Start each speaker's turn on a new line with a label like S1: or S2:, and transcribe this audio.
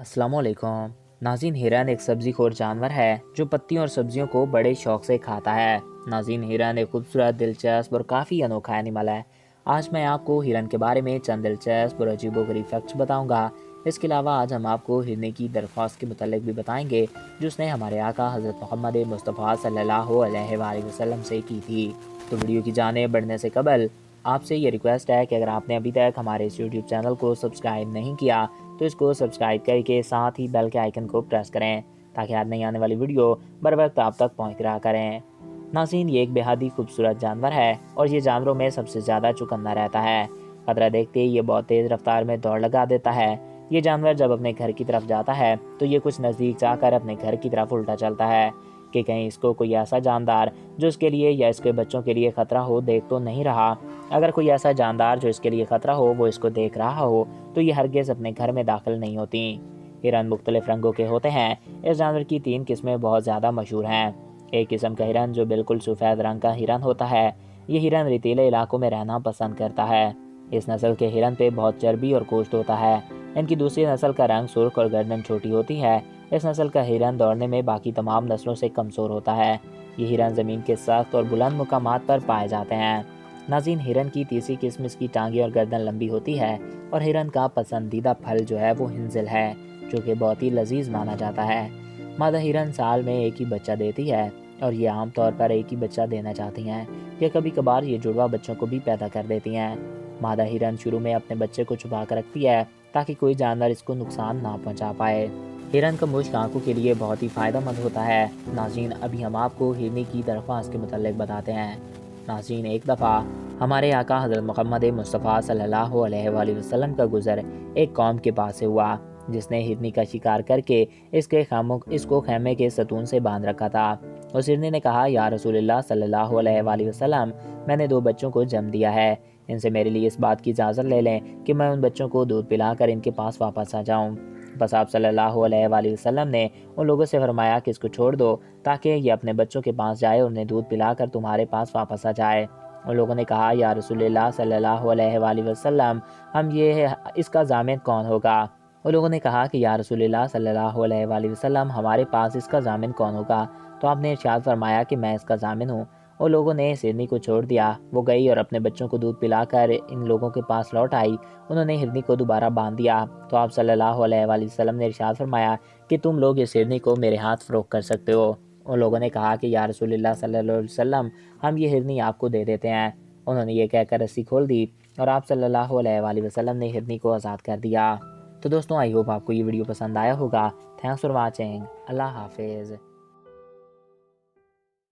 S1: अस्सलाम वालेकुम नाज़रीन, हिरन एक सब्ज़ी खोर जानवर है जो पत्तियों और सब्जियों को बड़े शौक से खाता है। नाज़रीन, हिरन एक खूबसूरत, दिलचस्प और काफ़ी अनोखा एनिमल है। आज मैं आपको हिरन के बारे में चंद दिलचस्प और अजीबोगरीब फैक्ट्स बताऊंगा। इसके अलावा आज हम आपको हिरने की दरख्वास्त के मुतालिक भी बताएंगे जो उसने हमारे आका हज़रत मोहम्मद मुस्तफ़ा सल्लल्लाहु अलैहि वसल्लम से की थी। तो वीडियो की जानिब बढ़ने से कबल आपसे ये रिक्वेस्ट है कि अगर आपने अभी तक हमारे इस यूट्यूब चैनल को सब्सक्राइब नहीं किया तो इसको सब्सक्राइब करके साथ ही बेल के आइकन को प्रेस करें ताकि हर नई आने वाली वीडियो बर वक्त आप तक पहुँच रहा करें। नाज़रीन, ये एक बेहद ही खूबसूरत जानवर है और ये जानवरों में सबसे ज़्यादा चौकन्ना रहता है। खतरा देखते ही ये बहुत तेज़ रफ्तार में दौड़ लगा देता है। ये जानवर जब अपने घर की तरफ जाता है तो ये कुछ नज़दीक जाकर अपने घर की तरफ उल्टा चलता है कि कहीं इसको कोई ऐसा जानदार जो इसके लिए या इसके बच्चों के लिए खतरा हो देख तो नहीं रहा। अगर कोई ऐसा जानदार जो इसके लिए खतरा हो वो इसको देख रहा हो तो ये हरगिज़ अपने घर में दाखिल नहीं होती। हिरन मुख्तलिफ रंगों के होते हैं। इस जानवर की 3 किस्में बहुत ज़्यादा मशहूर हैं। एक किस्म का हिरन जो बिल्कुल सफ़ेद रंग का हिरन होता है। ये हिरन रेतीले इलाकों में रहना पसंद करता है। इस नस्ल के हिरन पे बहुत चर्बी और गोश्त होता है। इनकी दूसरी नस्ल का रंग सुर्ख और गर्दन छोटी होती है। इस नस्ल का हिरन दौड़ने में बाकी तमाम नस्लों से कमज़ोर होता है। ये हिरन ज़मीन के सख्त और बुलंद मुकामात पर पाए जाते हैं। नाज़रीन, हिरन की तीसरी किस्म इसकी टांगें और गर्दन लंबी होती है और हिरन का पसंदीदा फल जो है वो हिंजिल है जो कि बहुत ही लजीज माना जाता है। मादा हिरन साल में एक ही बच्चा देती है और ये आमतौर पर एक ही बच्चा देना चाहती हैं या कभी कभार ये जुड़वा बच्चों को भी पैदा कर देती हैं। मादा हिरन शुरू में अपने बच्चे को छुपा कर रखती है ताकि कोई जानवर इसको नुकसान ना पहुंचा पाए। हिरन का मुश्क आंखों के लिए बहुत ही फ़ायदेमंद होता है। नाज़रीन, अभी हम आपको हिरनी की दरख्वास्त के मुतालिक बताते हैं। नाज़रीन, एक दफ़ा हमारे आका हज़रत मोहम्मद मुस्तफ़ा सल्लल्लाहु अलैहि वसल्लम का गुज़र एक कौम के पास से हुआ जिसने हिरनी का शिकार करके इसको खैमे के सतून से बांध रखा था। उस हिरनी ने कहा, या रसूलुल्लाह सल्लल्लाहु अलैहि वसल्लम, मैंने 2 बच्चों को जन्म दिया है। इनसे मेरे लिए इस बात की इजाज़त ले लें कि मैं उन बच्चों को दूध पिलाकर इनके पास वापस आ जाऊँ। बस आप सल्लल्लाहु अलैहि वसल्लम ने उन लोगों से फरमाया कि इसको छोड़ दो ताकि ये अपने बच्चों के पास जाए और उन्हें दूध पिलाकर तुम्हारे पास वापस आ जाए। उन लोगों ने कहा, या रसूलुल्लाह सल्लल्लाहु अलैहि वसल्लम, हम ये इसका ज़ामिन कौन होगा? उन लोगों ने कहा कि या रसूलुल्लाह सल्लल्लाहु अलैहि वसल्लम, हमारे पास इसका ज़ामिन कौन होगा? तो आपने इरशाद फरमाया कि मैं इसका ज़ामिन हूँ। उन लोगों ने इस हिरनी को छोड़ दिया। वो गई और अपने बच्चों को दूध पिलाकर इन लोगों के पास लौट आई। उन्होंने हिरनी को दोबारा बांध दिया तो आप सल्लल्लाहु अलैहि वसल्लम ने इरशाद फरमाया कि तुम लोग इस हिरनी को मेरे हाथ फ़रोख्त कर सकते हो। उन लोगों ने कहा कि या रसूलुल्लाह सल्लल्लाहु अलैहि वसल्लम, हम ये हिरनी आपको दे देते हैं। उन्होंने ये कहकर रस्सी खोल दी और आप सल्लल्लाहु अलैहि वसल्लम ने हिरनी को आज़ाद कर दिया। तो दोस्तों, आई होप आपको ये वीडियो पसंद आया होगा। Thanks for watching. अल्लाह हाफिज़।